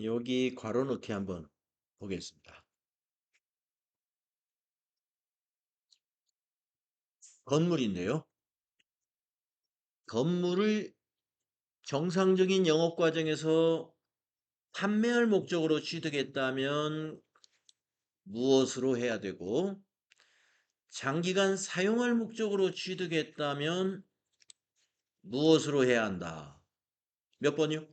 여기 괄호 넣기 한번 보겠습니다. 건물인데요. 건물을 정상적인 영업 과정에서 판매할 목적으로 취득했다면 무엇으로 해야 되고, 장기간 사용할 목적으로 취득했다면 무엇으로 해야 한다. 몇 번이요?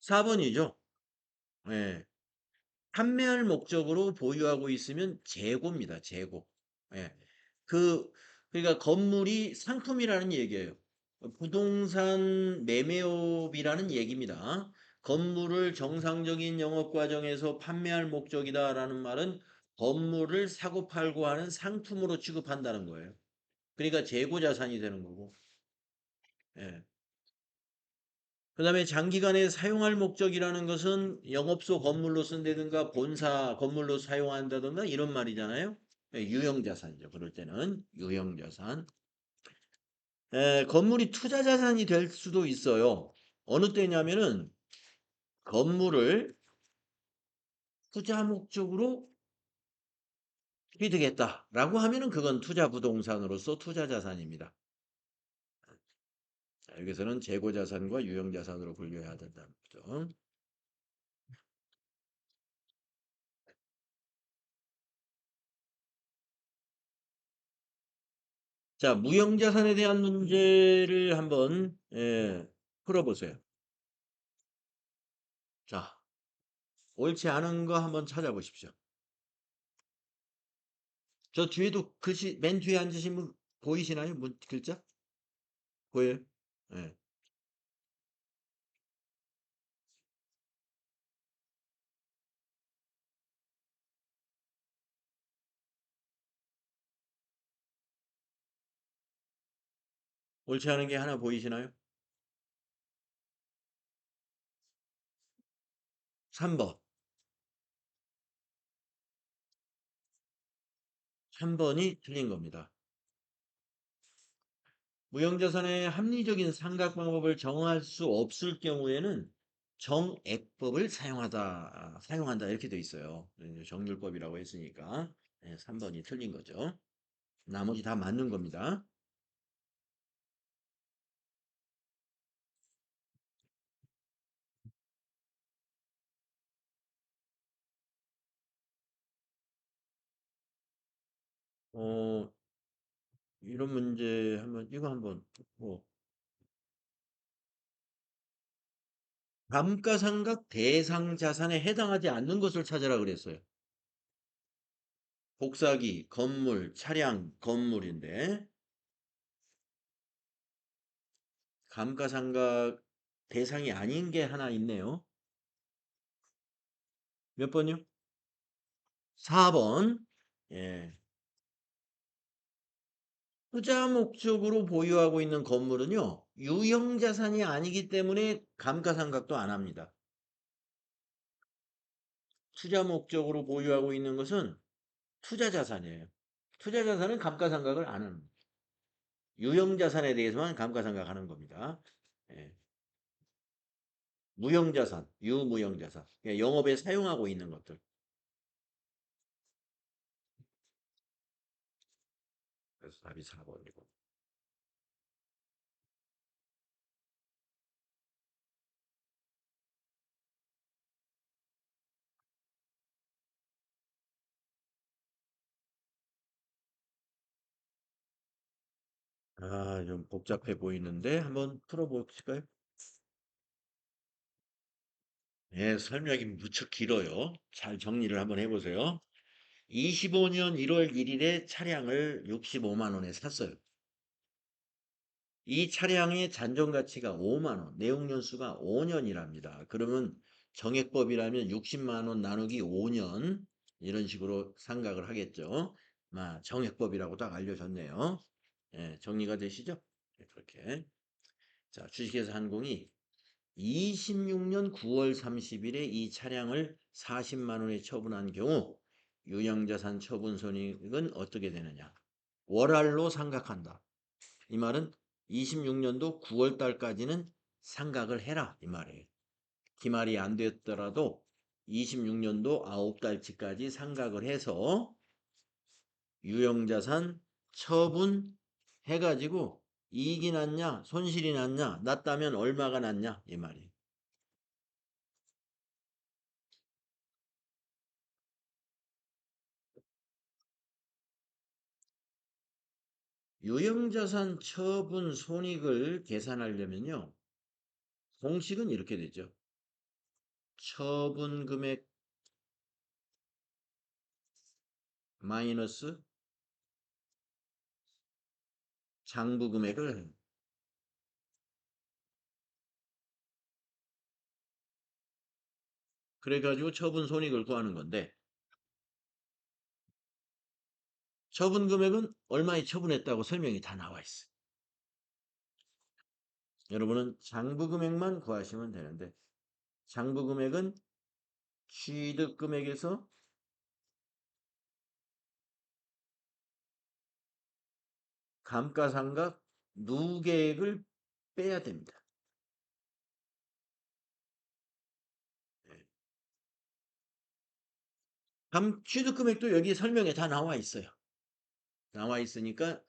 4번이죠. 예. 판매할 목적으로 보유하고 있으면 재고입니다. 재고. 예. 그 그러니까 건물이 상품이라는 얘기예요. 부동산 매매업이라는 얘기입니다. 건물을 정상적인 영업 과정에서 판매할 목적이다라는 말은 건물을 사고 팔고 하는 상품으로 취급한다는 거예요. 그러니까 재고 자산이 되는 거고. 예. 그다음에 장기간에 사용할 목적이라는 것은 영업소 건물로 쓴다든가 본사 건물로 사용한다든가 이런 말이잖아요. 예, 유형자산이죠. 그럴 때는 유형자산. 건물이 투자자산이 될 수도 있어요. 어느 때냐면은 건물을 투자 목적으로 취득했다라고 하면은 그건 투자 부동산으로서 투자자산입니다. 자, 여기서는 재고자산과 유형자산으로 분류해야 된다는 거죠. 자, 무형자산에 대한 문제를 한번 풀어보세요. 자, 옳지 않은 거 한번 찾아보십시오. 저 뒤에도 글씨 맨 뒤에 앉으신 분 보이시나요? 글자? 보여요? 예. 옳지 않은 게 하나 보이시나요? 3번. 3번이 틀린 겁니다. 무형자산의 합리적인 상각 방법을 정할 수 없을 경우에는 정액법을 사용한다 이렇게 돼 있어요. 정률법이라고 했으니까 3번이 틀린 거죠. 나머지 다 맞는 겁니다. 어, 이런 문제 한번 이거 한번 뭐 감가상각 대상 자산에 해당하지 않는 것을 찾으라 그랬어요. 복사기, 건물, 차량, 건물인데 감가상각 대상이 아닌 게 하나 있네요. 몇 번이요? 4번. 예. 투자 목적으로 보유하고 있는 건물은요, 유형자산이 아니기 때문에 감가상각도 안 합니다. 투자 목적으로 보유하고 있는 것은 투자자산이에요. 투자자산은 감가상각을 안 합니다. 유형자산에 대해서만 감가상각하는 겁니다. 예. 무형자산, 유무형자산. 그러니까 영업에 사용하고 있는 것들. 그래서 답이 4번이고. 아, 좀 복잡해 보이는데 한번 풀어보실까요? 네, 설명이 무척 길어요. 잘 정리를 한번 해보세요. 25년 1월 1일에 차량을 65만 원에 샀어요. 이 차량의 잔존 가치가 5만 원, 내용 연수가 5년이랍니다. 그러면 정액법이라면 60만 원 나누기 5년 이런 식으로 생각을 하겠죠. 정액법이라고 딱 알려졌네요. 예, 정리가 되시죠? 네, 그렇게. 자, 주식회사 한공이 26년 9월 30일에 이 차량을 40만 원에 처분한 경우 유형자산 처분 손익은 어떻게 되느냐? 월할로 상각한다. 이 말은 26년도 9월 달까지는 상각을 해라 이 말이에요. 기말이 안 됐더라도 26년도 9달치까지 상각을 해서 유형자산 처분해가지고 이익이 났냐 손실이 났냐 났다면 얼마가 났냐 이 말이에요. 유형자산 처분 손익을 계산하려면요. 공식은 이렇게 되죠. 처분금액 마이너스 장부금액을 그래가지고 처분 손익을 구하는 건데 처분금액은 얼마에 처분했다고 설명이 다 나와 있어요. 여러분은 장부금액만 구하시면 되는데 장부금액은 취득금액에서 감가상각 누계액을 빼야 됩니다. 취득금액도 여기 설명에 다 나와 있어요. 나와 있으니까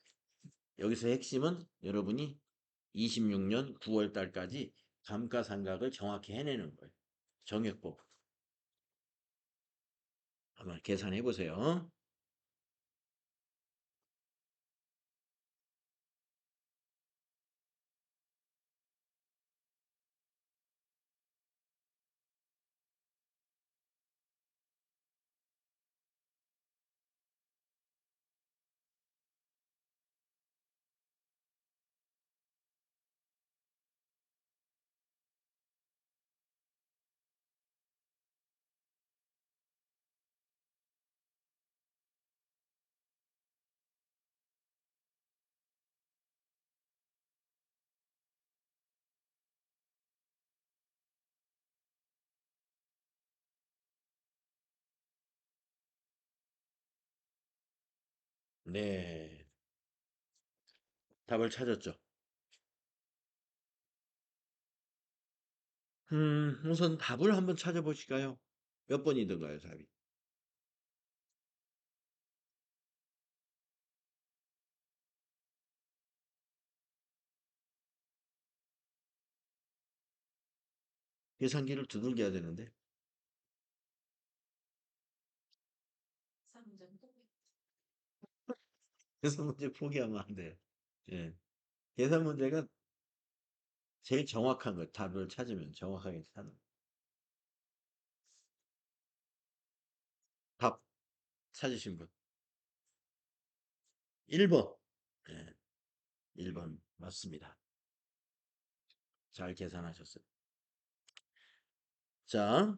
여기서 핵심은 여러분이 26년 9월 달까지 감가상각을 정확히 해내는 거예요. 정액법. 한번 계산해 보세요. 네. 답을 찾았죠. 우선 답을 한번 찾아보실까요? 몇 번이든가요, 답이? 계산기를 두들겨야 되는데. 계산 문제 포기하면 안 돼요. 예. 계산 문제가 제일 정확한 거, 답을 찾으면 정확하게 찾는. 답 찾으신 분. 1번. 예. 1번 맞습니다. 잘 계산하셨어요. 자,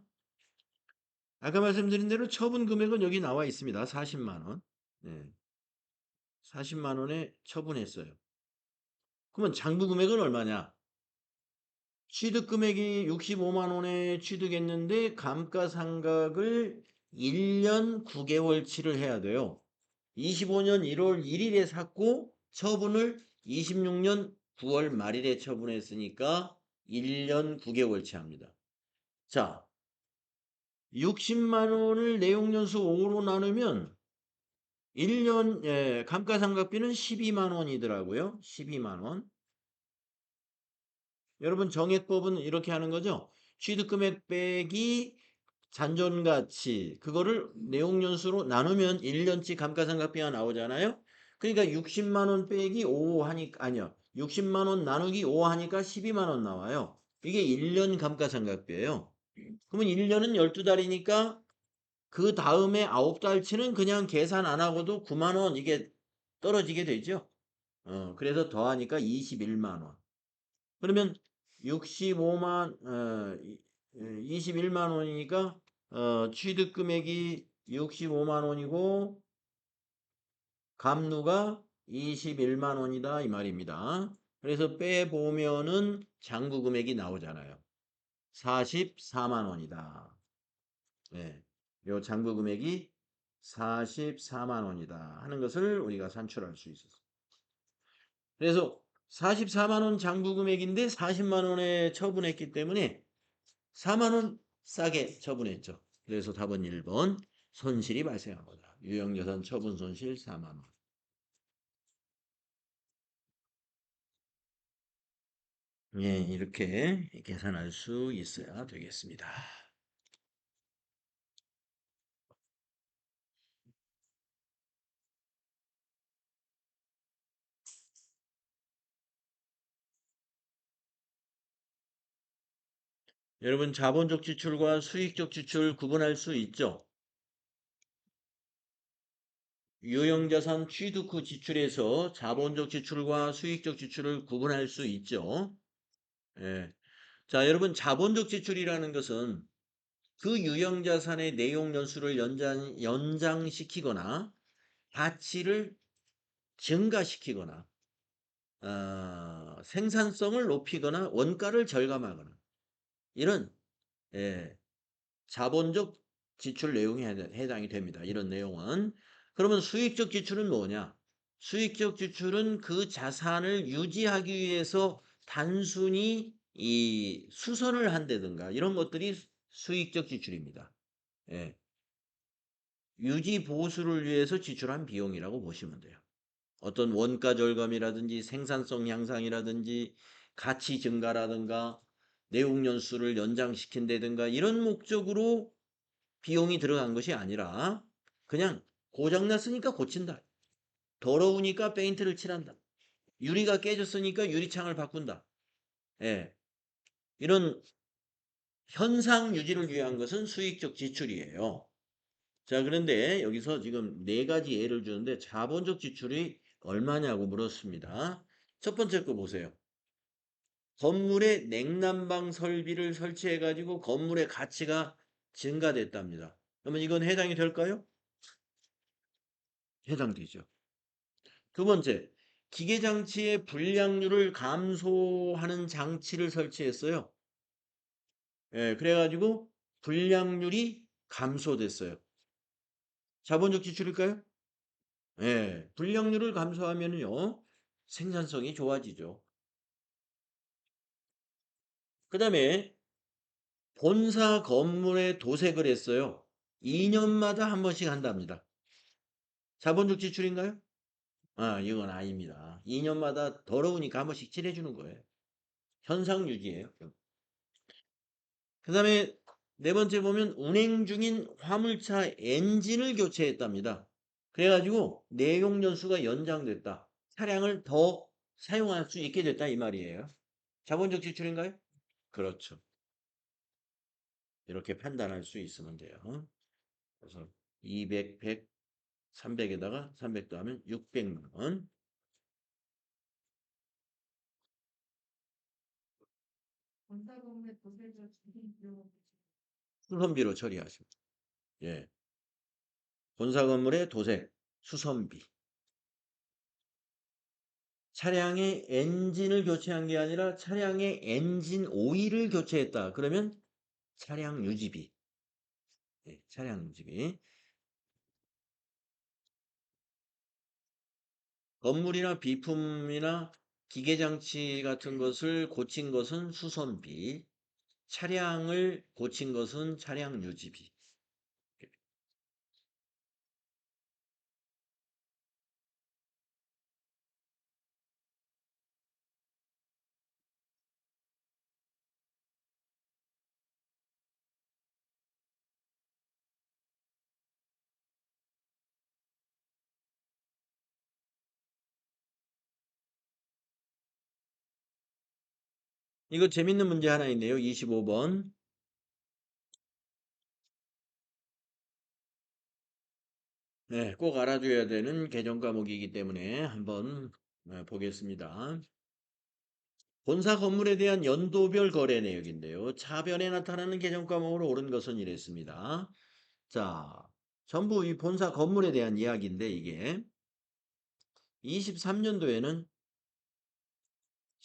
아까 말씀드린 대로 처분 금액은 여기 나와 있습니다. 40만 원. 네. 40만 원에 처분했어요. 그러면 장부 금액은 얼마냐? 취득 금액이 65만 원에 취득했는데 감가상각을 1년 9개월치를 해야 돼요. 25년 1월 1일에 샀고 처분을 26년 9월 말일에 처분했으니까 1년 9개월치 합니다. 자, 60만 원을 내용연수 5로 나누면 1년 감가상각비는 12만 원이더라고요. 12만 원. 여러분 정액법은 이렇게 하는 거죠. 취득금액 빼기 잔존가치 그거를 내용연수로 나누면 1년치 감가상각비가 나오잖아요. 그러니까 60만 원 빼기 5 하니까 아니요. 60만 원 나누기 5 하니까 12만 원 나와요. 이게 1년 감가상각비예요. 그러면 1년은 12달이니까 그 다음에 9달치는 그냥 계산 안 하고도 9만 원 이게 떨어지게 되죠. 그래서 더하니까 21만 원. 그러면 65만 21만 원이니까 취득 금액이 65만 원이고 감루가 21만 원이다 이 말입니다. 그래서 빼보면은 장부 금액이 나오잖아요. 44만 원이다. 네. 요 장부 금액이 44만 원이다 하는 것을 우리가 산출할 수 있었어요. 그래서 44만 원 장부 금액인데 40만 원에 처분했기 때문에 4만 원 싸게 처분했죠. 그래서 답은 1번 손실이 발생한 거다. 유형자산 처분 손실 4만 원. 예, 이렇게 계산할 수 있어야 되겠습니다. 여러분 자본적 지출과 수익적 지출 구분할 수 있죠? 유형자산 취득 후 지출에서 자본적 지출과 수익적 지출을 구분할 수 있죠? 예. 자, 여러분 자본적 지출이라는 것은 그 유형자산의 내용 연수를 연장시키거나 가치를 증가시키거나 생산성을 높이거나 원가를 절감하거나 이런 예, 자본적 지출 내용이 해당이 됩니다. 이런 내용은. 그러면 수익적 지출은 뭐냐? 수익적 지출은 그 자산을 유지하기 위해서 단순히 이 수선을 한다든가 이런 것들이 수익적 지출입니다. 예. 유지 보수를 위해서 지출한 비용이라고 보시면 돼요. 어떤 원가 절감이라든지 생산성 향상이라든지 가치 증가라든가 내용 연수를 연장시킨다든가 이런 목적으로 비용이 들어간 것이 아니라 그냥 고장났으니까 고친다. 더러우니까 페인트를 칠한다. 유리가 깨졌으니까 유리창을 바꾼다. 예. 이런 현상 유지를 위한 것은 수익적 지출이에요. 자, 그런데 여기서 지금 네 가지 예를 주는데 자본적 지출이 얼마냐고 물었습니다. 첫 번째 거 보세요. 건물에 냉난방 설비를 설치해가지고 건물의 가치가 증가됐답니다. 그러면 이건 해당이 될까요? 해당되죠. 두 번째, 기계장치의 불량률을 감소하는 장치를 설치했어요. 예, 그래가지고 불량률이 감소됐어요. 자본적 지출일까요? 예, 불량률을 감소하면요, 생산성이 좋아지죠. 그 다음에 본사 건물에 도색을 했어요. 2년마다 한 번씩 한답니다. 자본적 지출인가요? 아, 이건 아닙니다. 2년마다 더러우니까 한 번씩 칠해주는 거예요. 현상 유지예요. 그 다음에 네 번째 보면 운행 중인 화물차 엔진을 교체했답니다. 그래가지고 내용 연수가 연장됐다. 차량을 더 사용할 수 있게 됐다 이 말이에요. 자본적 지출인가요? 그렇죠. 이렇게 판단할 수 있으면 돼요. 그래서 200, 100, 300에다가 300 더하면 600만 원. 수선비로 처리하십니다. 예. 본사 건물의 도색, 수선비. 차량의 엔진을 교체한 게 아니라 차량의 엔진 오일을 교체했다. 그러면 차량 유지비. 예, 차량 유지비. 건물이나 비품이나 기계장치 같은 것을 고친 것은 수선비. 차량을 고친 것은 차량 유지비. 이거 재밌는 문제 하나 있네요. 25번. 네, 꼭 알아둬야 되는 개정 과목이기 때문에 한번 보겠습니다. 본사 건물에 대한 연도별 거래 내역인데요. 차변에 나타나는 개정 과목으로 옳은 것은 이랬습니다. 자, 전부 이 본사 건물에 대한 이야기인데 이게 23년도에는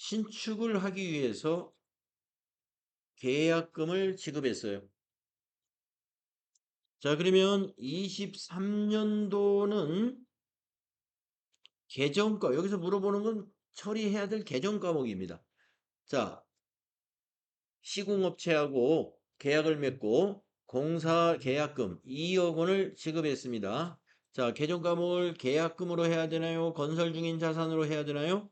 신축을 하기 위해서 계약금을 지급했어요. 자, 그러면 23년도는 개정가, 여기서 물어보는 건 처리해야 될 개정 과목입니다. 자, 시공업체하고 계약을 맺고 공사 계약금 2억 원을 지급했습니다. 자, 개정 과목을 계약금으로 해야 되나요? 건설 중인 자산으로 해야 되나요?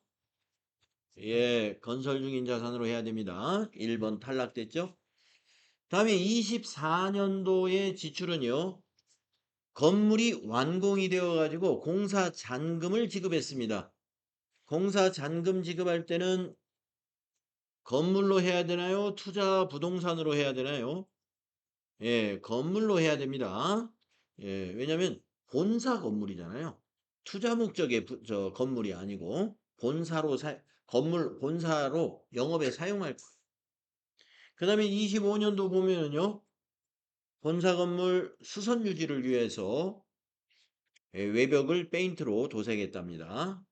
예, 건설 중인 자산으로 해야 됩니다. 1번 탈락됐죠? 다음에 24년도의 지출은요. 건물이 완공이 되어 가지고 공사 잔금을 지급했습니다. 공사 잔금 지급할 때는 건물로 해야 되나요? 투자 부동산으로 해야 되나요? 예, 건물로 해야 됩니다. 예, 왜냐면 본사 건물이잖아요. 투자 목적의 건물이 아니고 건물 본사로 영업에 사용할 거예요. 그 다음에 25년도 보면은요. 본사 건물 수선 유지를 위해서 예, 외벽을 페인트로 도색했답니다.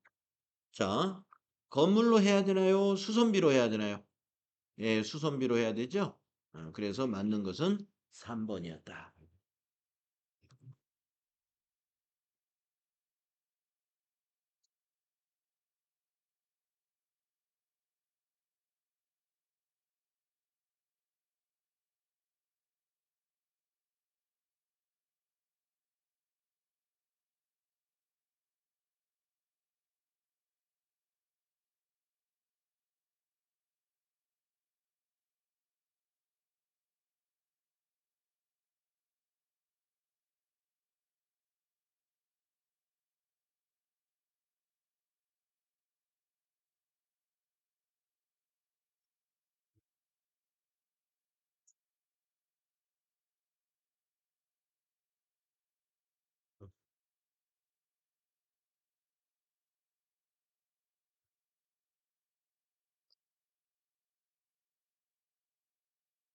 자, 건물로 해야 되나요? 수선비로 해야 되나요? 예, 수선비로 해야 되죠? 그래서 맞는 것은 3번이었다.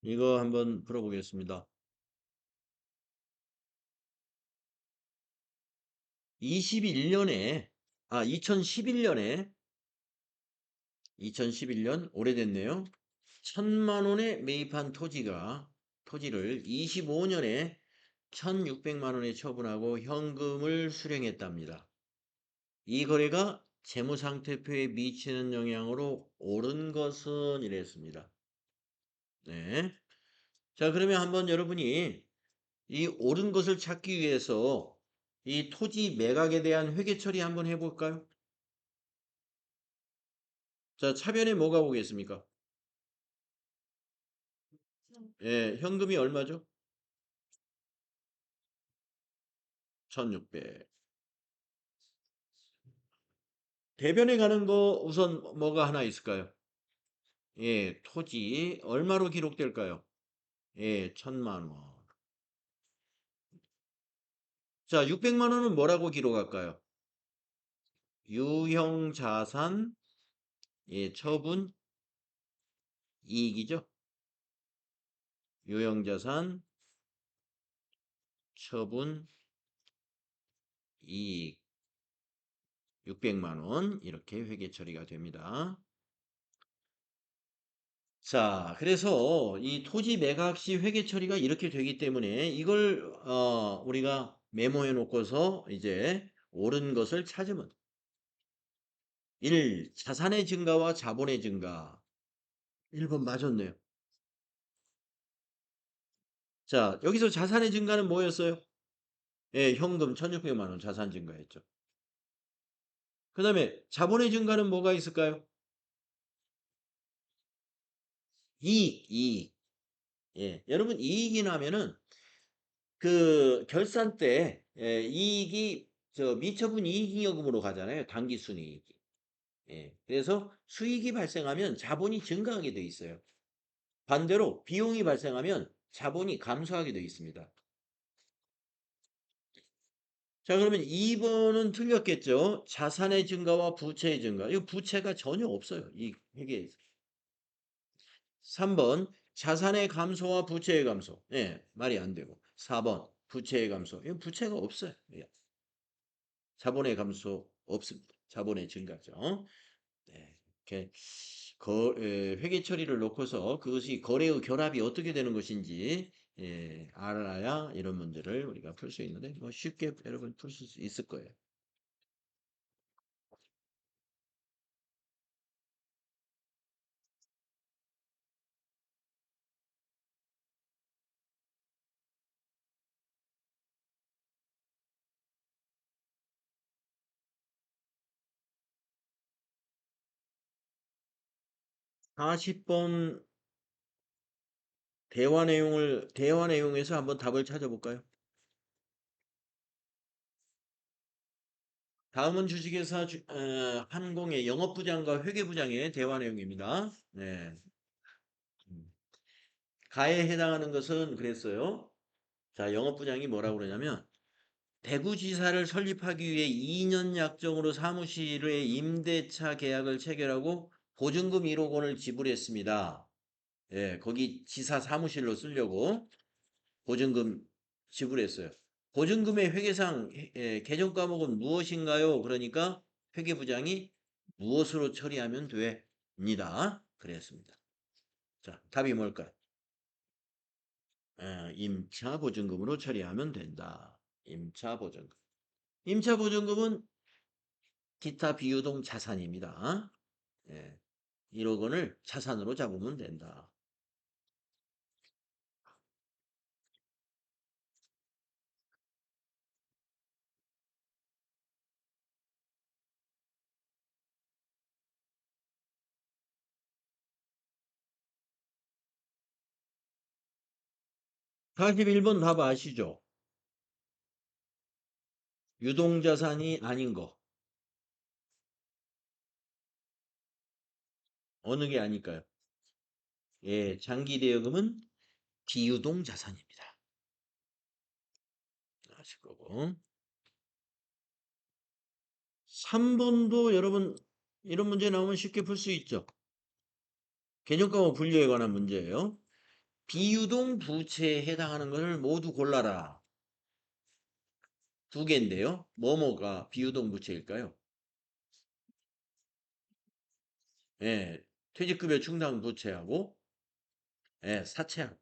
이거 한번 풀어보겠습니다. 아, 2011년, 오래됐네요. 1,000만 원에 매입한 토지를 25년에 1,600만 원에 처분하고 현금을 수령했답니다. 이 거래가 재무상태표에 미치는 영향으로 옳은 것은 이랬습니다. 네. 자, 그러면 한번 여러분이 이 옳은 것을 찾기 위해서 이 토지 매각에 대한 회계 처리 한번 해볼까요? 자, 차변에 뭐가 오겠습니까? 예, 현금이 얼마죠? 1,600. 대변에 가는 거 우선 뭐가 하나 있을까요? 예, 토지 얼마로 기록될까요? 예, 1,000만 원. 자, 600만 원은 뭐라고 기록할까요? 유형자산, 예, 처분, 이익이죠? 유형자산, 처분, 이익. 600만 원 이렇게 회계 처리가 됩니다. 자, 그래서 이 토지 매각 시 회계 처리가 이렇게 되기 때문에 이걸 우리가 메모해 놓고서 이제 옳은 것을 찾으면 1. 자산의 증가와 자본의 증가. 1번 맞았네요. 자, 여기서 자산의 증가는 뭐였어요? 예, 현금 1,600만 원 자산 증가했죠. 그 다음에 자본의 증가는 뭐가 있을까요? 이익. 예, 여러분 이익이 나면은 그 결산 때 예, 이익이 미처분 이익잉여금으로 가잖아요. 당기순이익이. 예, 그래서 수익이 발생하면 자본이 증가하게 돼 있어요. 반대로 비용이 발생하면 자본이 감소하게 돼 있습니다. 자, 그러면 2번은 틀렸겠죠? 자산의 증가와 부채의 증가. 이 부채가 전혀 없어요. 이 회계에서. 3번 자산의 감소와 부채의 감소. 예, 말이 안 되고. 4번 부채의 감소. 이 부채가 없어요. 예. 자본의 감소 없습니다. 자본의 증가죠. 네, 이렇게 회계 처리를 놓고서 그것이 거래의 결합이 어떻게 되는 것인지 알아야 이런 문제를 우리가 풀 수 있는데 뭐 쉽게 여러분 풀 수 있을 거예요. 40번 대화 내용에서 한번 답을 찾아볼까요? 다음은 주식회사 한공의 영업부장과 회계부장의 대화 내용입니다. 네. 음. 가에 해당하는 것은 그랬어요. 자, 영업부장이 뭐라고 그러냐면 대구지사를 설립하기 위해 2년 약정으로 사무실의 임대차 계약을 체결하고 보증금 1억 원을 지불했습니다. 예, 거기 지사 사무실로 쓰려고 보증금 지불했어요. 보증금의 회계상 개정 과목은 무엇인가요? 그러니까 회계부장이 무엇으로 처리하면 됩니다. 그랬습니다. 자, 답이 뭘까요? 임차 보증금으로 처리하면 된다. 임차 보증금. 임차 보증금은 기타 비유동 자산입니다. 예, 1억 원을 자산으로 잡으면 된다. 41번 답 아시죠? 유동자산이 아닌 거. 어느 게 아닐까요? 예, 장기 대여금은 비유동 자산입니다. 아실 거고. 3번도 여러분 이런 문제 나오면 쉽게 풀 수 있죠. 개념과목 분류에 관한 문제예요. 비유동 부채에 해당하는 것을 모두 골라라. 두 개인데요. 뭐뭐가 비유동 부채일까요? 예, 퇴직급여 충당 부채하고 예, 사채하고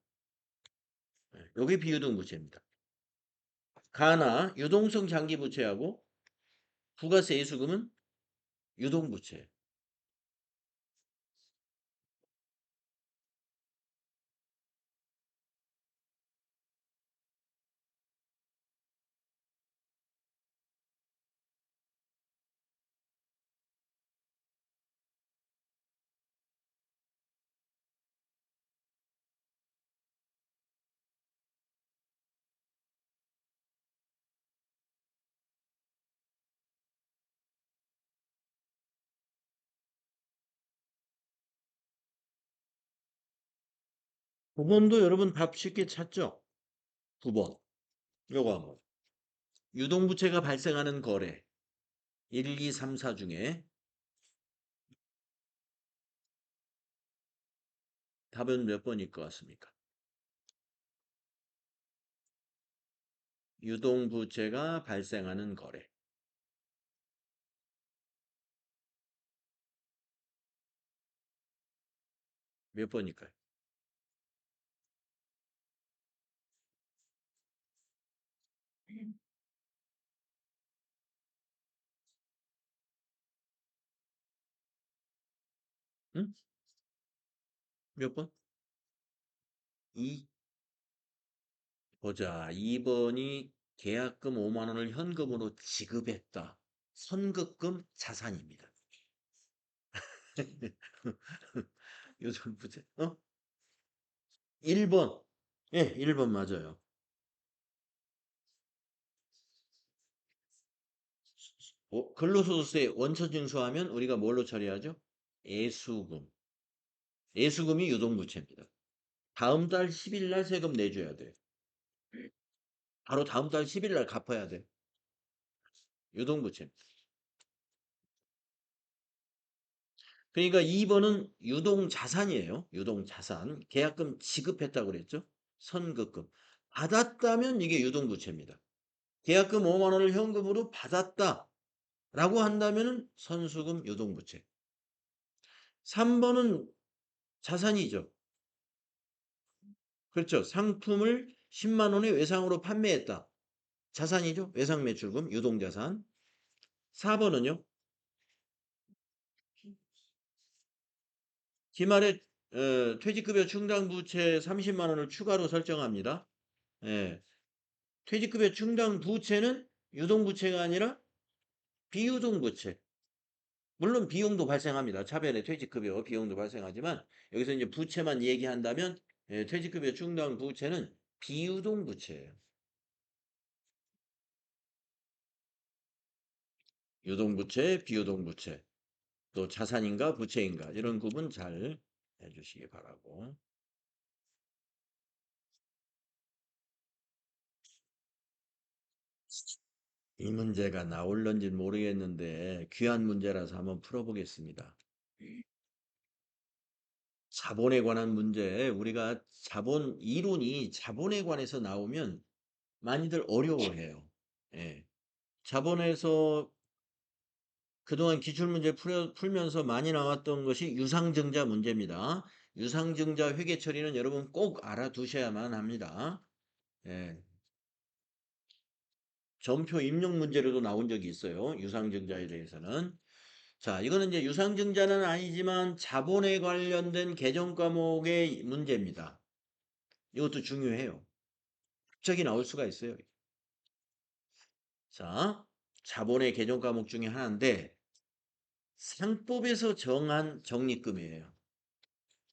예, 요게 비유동 부채입니다. 가나 유동성 장기 부채하고 부가세 이수금은 유동 부채. 두 번도 여러분 답 쉽게 찾죠? 9번. 요거 한번. 유동부채가 발생하는 거래. 1, 2, 3, 4 중에 답은 몇 번일 것 같습니까? 유동부채가 발생하는 거래. 몇 번일까요? 응? 몇 번? 2. 보자. 2번이 계약금 5만 원을 현금으로 지급했다. 선급금 자산입니다. 유동부채. 1번. 예, 1번 맞아요. 근로소득세 원천 징수하면 우리가 뭘로 처리하죠? 예수금. 예수금이 유동부채입니다. 다음 달 10일 날 세금 내줘야 돼. 바로 다음 달 10일 날 갚아야 돼. 유동부채. 그러니까 2번은 유동자산이에요. 유동자산. 계약금 지급했다고 그랬죠? 선급금. 받았다면 이게 유동부채입니다. 계약금 5만 원을 현금으로 받았다. 라고 한다면 선수금 유동부채. 3번은 자산이죠. 그렇죠. 상품을 10만 원에 외상으로 판매했다. 자산이죠. 외상 매출금, 유동자산. 4번은요. 기말에 퇴직급여 충당 부채 30만 원을 추가로 설정합니다. 예. 퇴직급여 충당 부채는 유동부채가 아니라 비유동부채. 물론 비용도 발생합니다. 차변에 퇴직급여 비용도 발생하지만 여기서 이제 부채만 얘기한다면 퇴직급여 충당 부채는 비유동 부채예요. 유동부채, 비유동부채, 또 자산인가 부채인가 이런 구분 잘 해주시기 바라고. 이 문제가 나올런지 모르겠는데 귀한 문제라서 한번 풀어보겠습니다. 자본에 관한 문제, 우리가 자본 이론이 자본에 관해서 나오면 많이들 어려워해요. 예. 자본에서 그동안 기출문제 풀면서 많이 나왔던 것이 유상증자 문제입니다. 유상증자 회계 처리는 여러분 꼭 알아두셔야만 합니다. 예. 전표 입력 문제로도 나온 적이 있어요. 유상증자에 대해서는. 자, 이거는 이제 유상증자는 아니지만 자본에 관련된 개정 과목의 문제입니다. 이것도 중요해요. 갑자기 나올 수가 있어요. 자, 자본의 개정 과목 중에 하나인데 상법에서 정한 적립금이에요.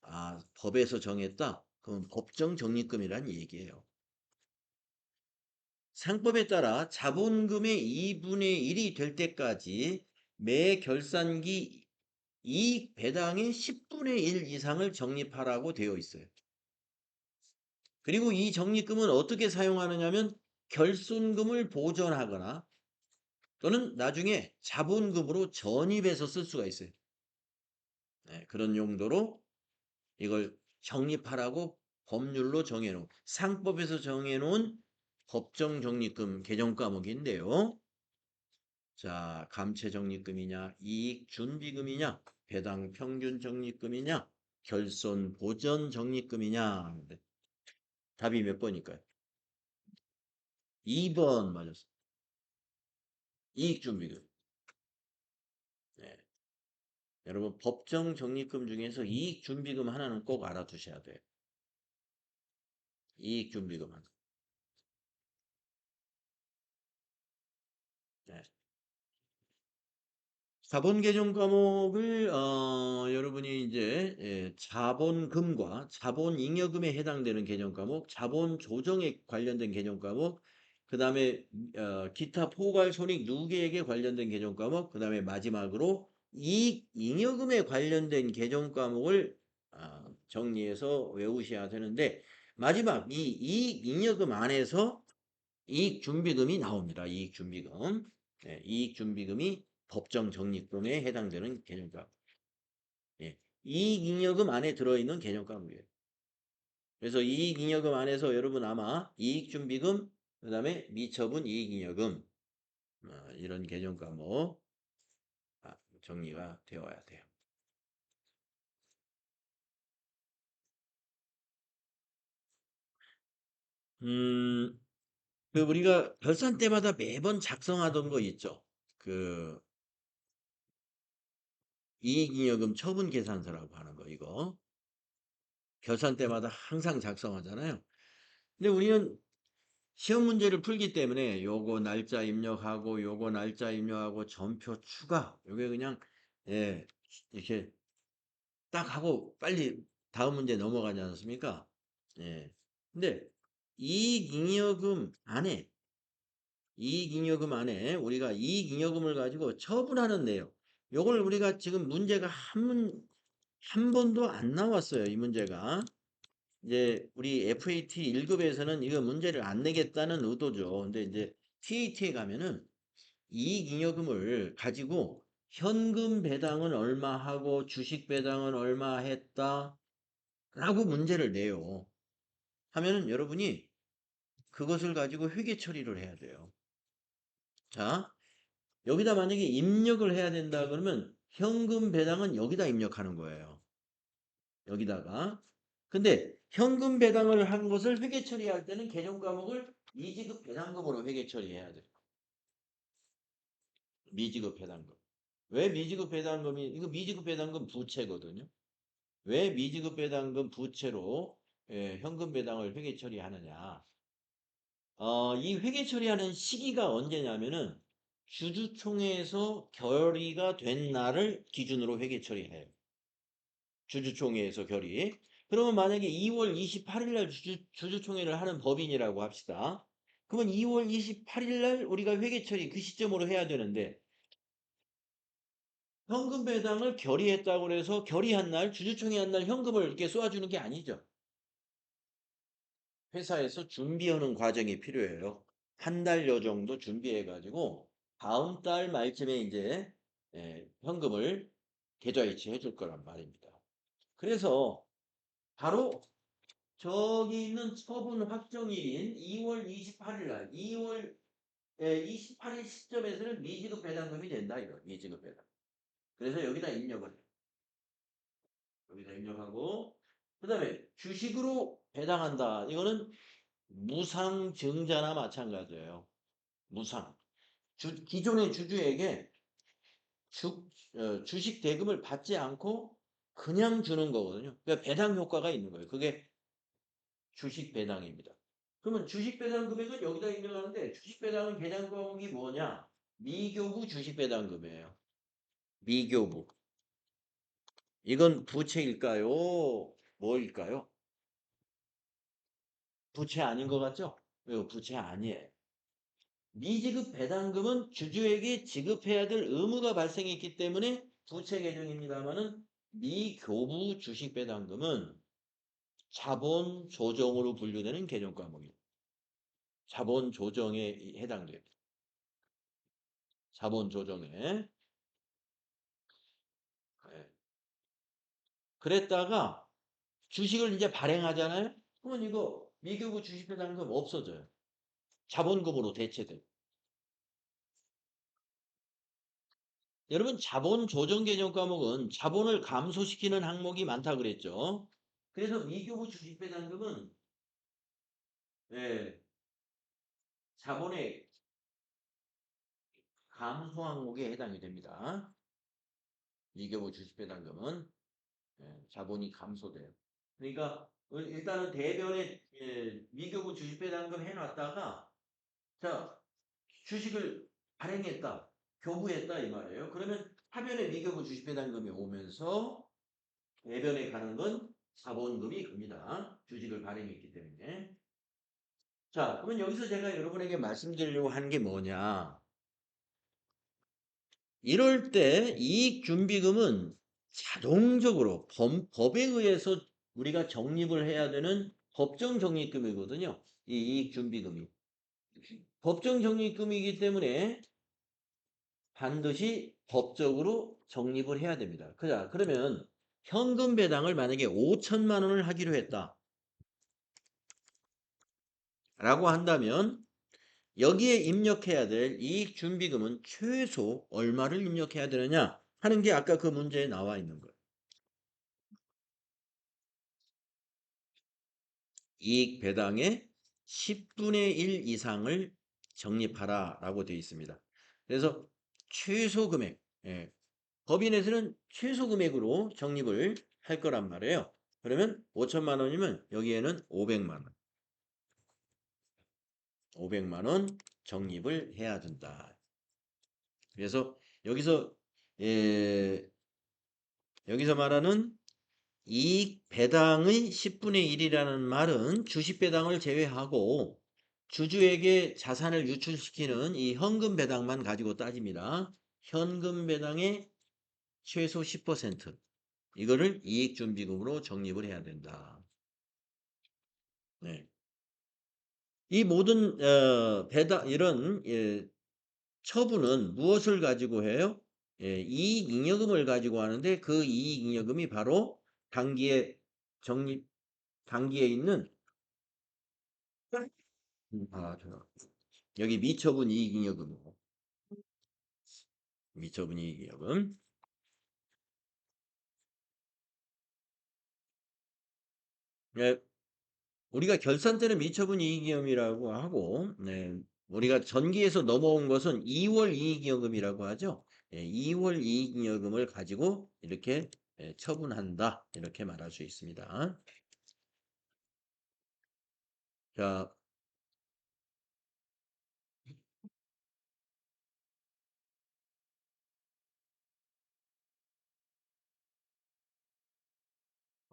아, 법에서 정했다? 그럼 법정 적립금이란 얘기예요. 상법에 따라 자본금의 2분의 1이 될 때까지 매 결산기 이익 배당의 10분의 1 이상을 적립하라고 되어 있어요. 그리고 이 적립금은 어떻게 사용하느냐면 결손금을 보전하거나 또는 나중에 자본금으로 전입해서 쓸 수가 있어요. 네, 그런 용도로 이걸 적립하라고 법률로 정해놓은 상법에서 정해놓은 법정 적립금 개정 과목인데요. 자, 감채 적립금이냐, 이익 준비금이냐, 배당 평균 적립금이냐, 결손 보전 적립금이냐. 답이 몇 번일까요? 2번 맞았어. 이익 준비금. 네. 여러분 법정 적립금 중에서 이익 준비금 하나는 꼭 알아두셔야 돼요. 이익 준비금 하나. 네. 자본 개정 과목을 여러분이 이제 자본금과 자본잉여금에 해당되는 개정 과목, 자본 조정에 관련된 개정 과목, 그 다음에 기타 포괄 손익 누계액에 관련된 개정 과목, 그 다음에 마지막으로 이익 잉여금에 관련된 개정 과목을 정리해서 외우셔야 되는데 마지막 이 이익 잉여금 안에서 이익 준비금이 나옵니다. 이익 준비금. 네, 이익 준비금이 법정 적립금에 해당되는 개념과 예, 이익잉여금 안에 들어있는 개념과목이에요. 그래서 이익잉여금 안에서 여러분 아마 이익준비금 그 다음에 미처분 이익잉여금 이런 개념과목 정리가 되어야 돼요. 음, 그 우리가 결산 때마다 매번 작성하던 거 있죠. 그 이익잉여금 처분 계산서라고 하는 거 이거 결산 때마다 항상 작성하잖아요. 근데 우리는 시험 문제를 풀기 때문에 요거 날짜 입력하고 요거 날짜 입력하고 전표 추가 요게 그냥 이렇게 딱 하고 빨리 다음 문제 넘어가지 않습니까? 예. 근데 이익잉여금 안에 이익잉여금 안에 우리가 이익잉여금을 가지고 처분하는 내용 요걸 우리가 지금 문제가 한 번도 안 나왔어요. 이 문제가. 이제 우리 FAT 1급에서는 이거 문제를 안 내겠다는 의도죠. 근데 이제 TAT에 가면은 이익잉여금을 가지고 현금 배당은 얼마 하고 주식 배당은 얼마 했다 라고 문제를 내요. 하면은 여러분이 그것을 가지고 회계 처리를 해야 돼요. 자, 여기다 만약에 입력을 해야 된다 그러면 현금 배당은 여기다 입력하는 거예요. 여기다가. 근데 현금 배당을 한 것을 회계 처리할 때는 개정 과목을 미지급 배당금으로 회계 처리해야 돼요. 미지급 배당금. 왜 미지급 배당금이 이거 미지급 배당금 부채거든요. 왜 미지급 배당금 부채로 현금 배당을 회계 처리하느냐? 이 회계 처리하는 시기가 언제냐면은 주주총회에서 결의가 된 날을 기준으로 회계 처리해요. 주주총회에서 결의. 그러면 만약에 2월 28일 날 주주총회를 하는 법인이라고 합시다. 그러면 2월 28일 날 우리가 회계 처리 그 시점으로 해야 되는데 현금 배당을 결의했다고 해서 결의한 날 주주총회 한 날 현금을 이렇게 쏘아주는 게 아니죠. 회사에서 준비하는 과정이 필요해요. 한 달여 정도 준비해가지고 다음 달 말쯤에 이제 현금을 계좌이체 해줄 거란 말입니다. 그래서 바로 저기 있는 처분 확정일인 2월 28일 날 2월 28일 시점에서는 미지급 배당금이 된다 이거 미지급 배당. 그래서 여기다 입력을 해요. 여기다 입력하고 그다음에 주식으로 배당한다. 이거는 무상증자나 마찬가지예요. 무상. 기존의 주주에게 주식 대금을 받지 않고 그냥 주는 거거든요. 그러니까 배당 효과가 있는 거예요. 그게 주식 배당입니다. 그러면 주식 배당 금액은 여기다 입력하는데 주식 배당은 계좌 과목이 뭐냐? 미교부 주식 배당 금이에요. 미교부. 이건 부채일까요? 뭐일까요? 부채 아닌 것 같죠? 이거 부채 아니에요. 미지급 배당금은 주주에게 지급해야 될 의무가 발생했기 때문에 부채 계정입니다만은 미교부 주식 배당금은 자본 조정으로 분류되는 개정 과목입니다. 자본 조정에 해당됩니다. 자본 조정에. 네. 그랬다가 주식을 이제 발행하잖아요. 그러면 이거 미교부 주식 배당금 없어져요. 자본금으로 대체돼요. 여러분 자본 조정 개정 과목은 자본을 감소시키는 항목이 많다 그랬죠. 그래서 미교부 주식 배당금은 예, 자본의 감소 항목에 해당이 됩니다. 미교부 주식 배당금은 자본이 감소돼요. 그러니까 일단은 대변에 미교부 주식 배당금 해놨다가 자 주식을 발행했다, 교부했다 이 말이에요. 그러면 하변에 미교부 주식 배당금이 오면서 대변에 가는 건 자본금이 갑니다. 주식을 발행했기 때문에. 자, 그러면 여기서 제가 여러분에게 말씀드리려고 하는 게 뭐냐? 이럴 때 이익준비금은 자동적으로 법에 의해서 우리가 적립을 해야 되는 법정 적립금이거든요. 이 이익준비금이. 법정 적립금이기 때문에 반드시 법적으로 적립을 해야 됩니다. 그러면 현금 배당을 만약에 5천만 원을 하기로 했다. 라고 한다면 여기에 입력해야 될 이익준비금은 최소 얼마를 입력해야 되느냐 하는 게 아까 그 문제에 나와 있는 거예요. 이익 배당의 10분의 1 이상을 적립하라 라고 되어 있습니다. 그래서 최소 금액, 법인에서는 최소 금액으로 적립을 할 거란 말이에요. 그러면 5천만 원이면 여기에는 500만 원. 500만 원 적립을 해야 된다. 그래서 여기서 여기서 말하는 이익 배당의 10분의 1이라는 말은 주식 배당을 제외하고 주주에게 자산을 유출시키는 이 현금 배당만 가지고 따집니다. 현금 배당의 최소 10% 이거를 이익준비금으로 적립을 해야 된다. 네. 이 모든 배당 이런 처분은 무엇을 가지고 해요? 이익잉여금을 가지고 하는데 그 이익잉여금이 바로 단기에 단기에 있는 여기 미처분 이익잉여금 미처분 이익잉여금 네, 우리가 결산 때는 미처분 이익잉여금이라고 하고 우리가 전기에서 넘어온 것은 2월 이익잉여금이라고 하죠. 2월 이익잉여금을 가지고 이렇게 처분한다 이렇게 말할 수 있습니다. 자,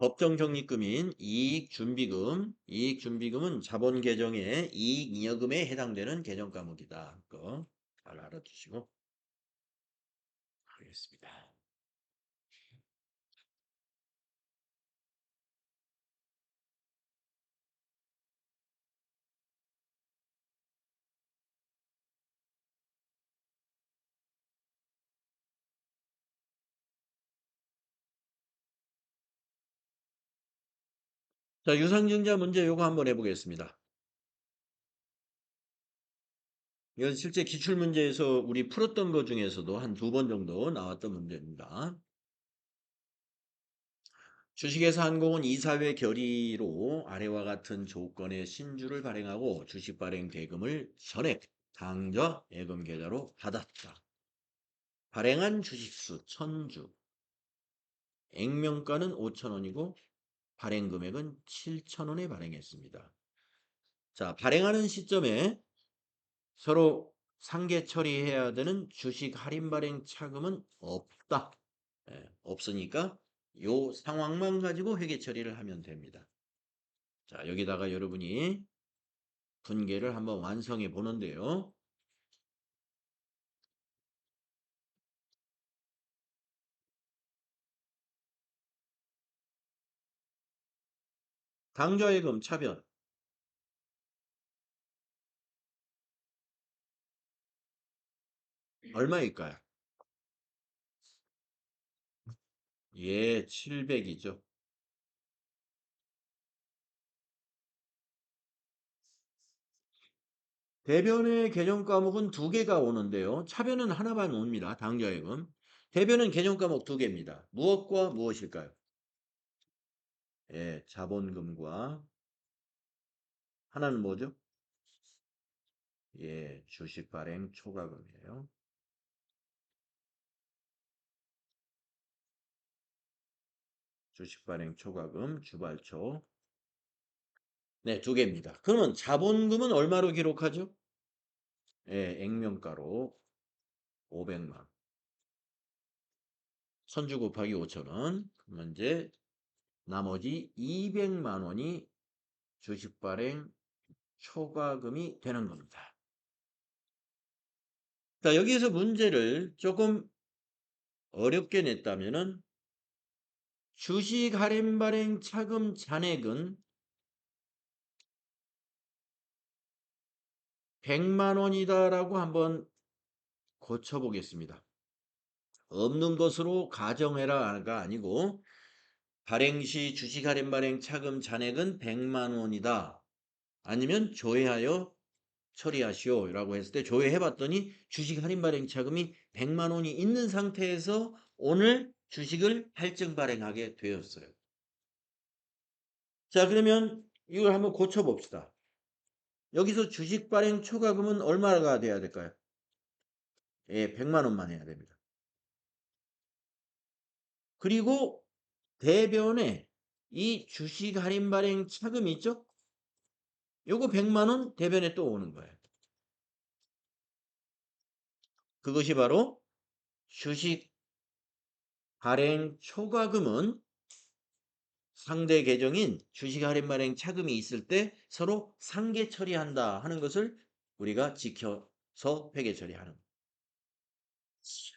법정 적립금인 이익준비금. 이익준비금은 자본 계정의 이익잉여금에 해당되는 계정 과목이다. 그거 잘 알아두시고 하겠습니다. 자, 유상증자 문제 요거 한번 해보겠습니다. 이건 실제 기출문제에서 우리 풀었던 것 중에서도 한 2번 정도 나왔던 문제입니다. 주식회사 한공은 이사회 결의로 아래와 같은 조건의 신주를 발행하고 주식 발행 대금을 전액 당좌 예금 계좌로 받았다. 발행한 주식수 1000주, 액면가는 5,000원이고 발행 금액은 7,000원에 발행했습니다. 자, 발행하는 시점에 서로 상계 처리해야 되는 주식 할인 발행 차금은 없다. 없으니까 요 상황만 가지고 회계 처리를 하면 됩니다. 자, 여기다가 여러분이 분계를 한번 완성해 보는데요. 당좌예금 차변 얼마일까요? 예, 700이죠. 대변의 개정 과목은 2개가 오는데요. 차변은 하나만 옵니다. 당좌예금. 대변은 개정 과목 2개입니다. 무엇과 무엇일까요? 예, 자본금과 하나는 뭐죠? 예, 주식 발행 초과금이에요. 주식 발행 초과금, 주발초. 네, 2개입니다. 그러면 자본금은 얼마로 기록하죠? 예, 액면가로 500만. 선주 곱하기 5,000원. 그러면 이제 나머지 200만 원이 주식 발행 초과금이 되는 겁니다. 자, 여기에서 문제를 조금 어렵게 냈다면은 주식 할인 발행 차금 잔액은 100만 원이다라고 한번 고쳐 보겠습니다. 없는 것으로 가정해라가 아니고 발행 시 주식 할인 발행 차금 잔액은 100만 원이다. 아니면 조회하여 처리하시오라고 했을 때 조회해 봤더니 주식 할인 발행 차금이 100만 원이 있는 상태에서 오늘 주식을 할증 발행하게 되었어요. 자, 그러면 이걸 한번 고쳐 봅시다. 여기서 주식 발행 초과금은 얼마가 돼야 될까요? 예, 100만 원만 해야 됩니다. 그리고 대변에 이 주식 할인 발행 차금 있죠? 요거 100만 원 대변에 또 오는 거예요. 그것이 바로 주식 발행 초과금은 상대 계정인 주식 할인 발행 차금이 있을 때 서로 상계 처리한다 하는 것을 우리가 지켜서 회계 처리하는 거예요.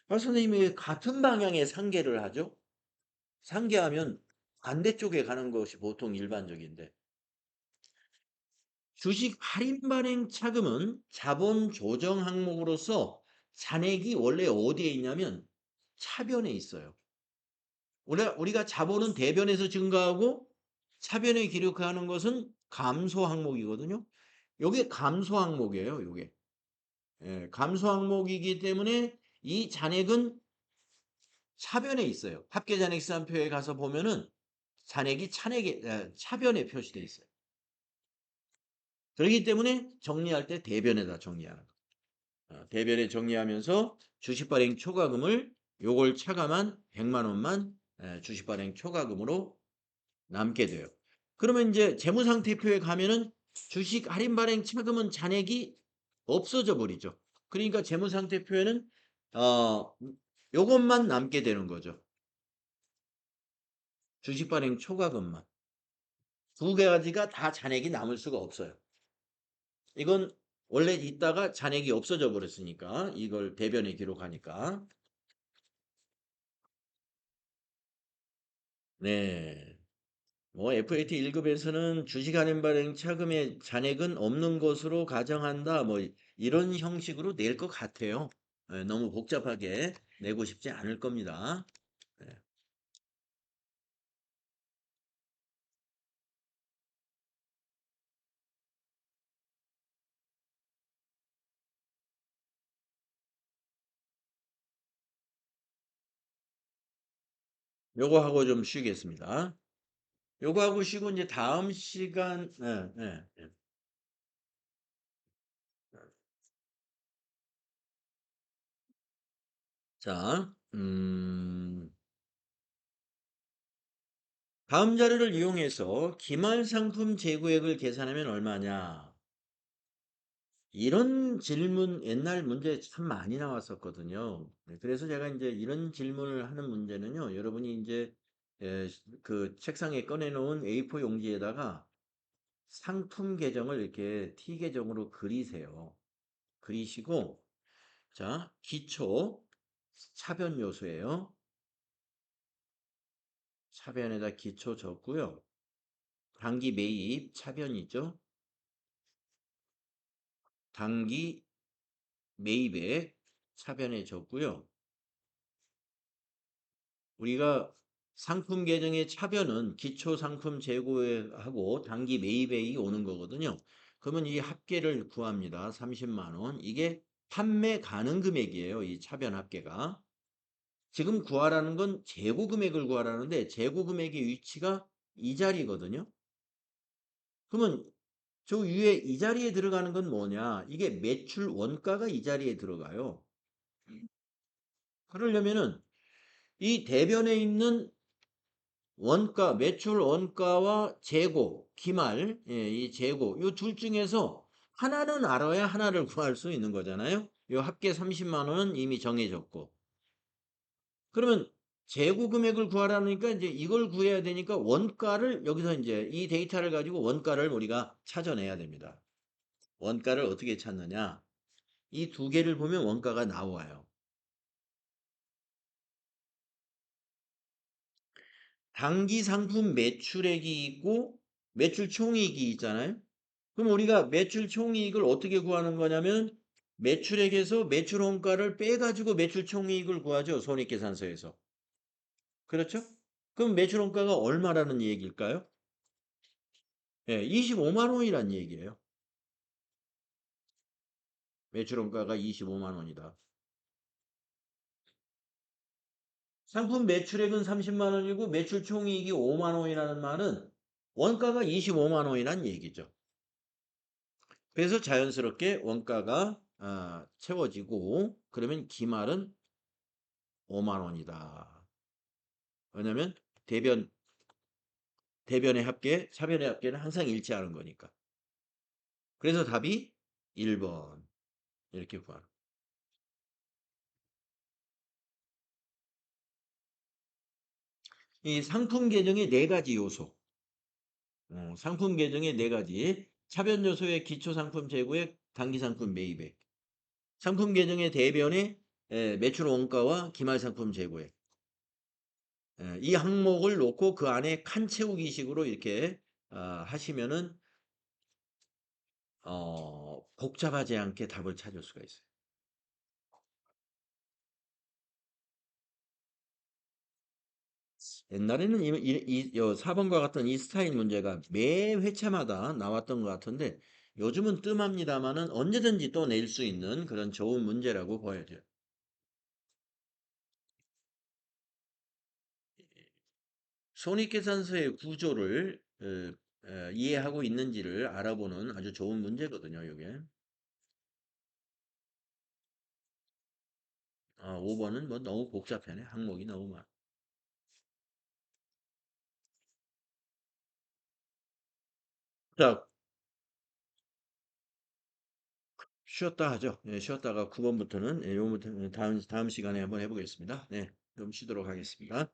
아, 선생님이 왜 같은 방향의 상계를 하죠? 상계하면 반대쪽에 가는 것이 보통 일반적인데 주식 할인 발행 차금은 자본 조정 항목으로서 잔액이 원래 어디에 있냐면 차변에 있어요. 우리가 자본은 대변에서 증가하고 차변에 기록하는 것은 감소 항목이거든요. 요게 감소 항목이에요, 요게. 예, 감소 항목이기 때문에 이 잔액은 차변에 있어요. 합계잔액시한표에 가서 보면은 잔액이 차변에 표시되어 있어요. 그렇기 때문에 정리할 때 대변에다 정리하는 거예요. 대변에 정리하면서 주식발행 초과금을 요걸 차감한 100만 원만 주식발행 초과금으로 남게 돼요. 그러면 이제 재무상태표에 가면은 주식 할인 발행 차금은 잔액이 없어져 버리죠. 그러니까 재무상태표에는 요것만 남게 되는 거죠. 주식 발행 초과금만. 두 가지가 다 잔액이 남을 수가 없어요. 이건 원래 있다가 잔액이 없어져 버렸으니까 이걸 대변에 기록하니까. 네. 뭐 FAT 1급에서는 주식 할인 발행 차금의 잔액은 없는 것으로 가정한다. 뭐 이런 형식으로 낼 것 같아요. 예, 너무 복잡하게 내고 싶지 않을 겁니다. 네. 요거 하고 좀 쉬겠습니다. 요거 하고 쉬고 이제 다음 시간, 예, 예, 예. 자, 다음 자료를 이용해서 기말 상품 재고액을 계산하면 얼마냐? 이런 질문 옛날 문제 참 많이 나왔었거든요. 네, 그래서 제가 이제 이런 질문을 하는 문제는요. 여러분이 이제 그 책상에 꺼내놓은 A4 용지에다가 상품 계정을 이렇게 T 계정으로 그리세요. 그리시고 자, 기초 차변 요소예요. 차변에다 기초 적고요. 단기 매입 차변이죠. 단기 매입액 차변에 적고요. 우리가 상품 계정의 차변은 기초 상품 재고하고 단기 매입액이 오는 거거든요. 그러면 이 합계를 구합니다. 30만 원. 이게 판매 가능 금액이에요. 이 차변 합계가. 지금 구하라는 건 재고 금액을 구하라는데 재고 금액의 위치가 이 자리거든요. 그러면 저 위에 이 자리에 들어가는 건 뭐냐? 이게 매출 원가가 이 자리에 들어가요. 그러려면은 이 대변에 있는 원가, 매출 원가와 재고, 기말, 예, 이 재고, 이 둘 중에서 하나는 알아야 하나를 구할 수 있는 거잖아요. 이 합계 30만 원은 이미 정해졌고. 그러면 재고 금액을 구하라니까 이제 이걸 구해야 되니까 원가를 여기서 이제 이 데이터를 가지고 원가를 우리가 찾아내야 됩니다. 원가를 어떻게 찾느냐? 이 두 개를 보면 원가가 나와요. 단기 상품 매출액이 있고 매출 총이익이 있잖아요. 그럼 우리가 매출 총이익을 어떻게 구하는 거냐면 매출액에서 매출 원가를 빼가지고 매출 총이익을 구하죠. 손익계산서에서. 그렇죠? 그럼 매출 원가가 얼마라는 얘기일까요? 예, 25만 원이란 얘기예요. 매출 원가가 25만 원이다. 상품 매출액은 30만 원이고 매출 총이익이 5만 원이라는 말은 원가가 25만 원이란 얘기죠. 그래서 자연스럽게 원가가 채워지고 그러면 기말은 5만 원이다. 왜냐면 대변 대변의 합계, 차변의 합계는 항상 일치하는 거니까. 그래서 답이 1번 이렇게 구하는. 이 상품 계정의 네 가지 요소. 상품 계정의 네 가지. 차변 요소의 기초 상품 재고액, 단기 상품 매입액. 상품 계정의 대변의 매출 원가와 기말 상품 재고액. 이 항목을 놓고 그 안에 칸 채우기식으로 이렇게 하시면은 복잡하지 않게 답을 찾을 수가 있어요. 옛날에는 4번과 같은 이 스타일 문제가 매 회차마다 나왔던 것 같은데 요즘은 뜸합니다만은 언제든지 또 낼 수 있는 그런 좋은 문제라고 보여야 돼요. 손익계산서의 구조를 이해하고 있는지를 알아보는 아주 좋은 문제거든요, 이게. 5번은 뭐 너무 복잡하네. 항목이 너무 많아. 자, 쉬었다 하죠. 예, 쉬었다가 9번부터는, 예, 요번부터 다음 시간에 한번 해보겠습니다. 네, 좀 쉬도록 하겠습니다.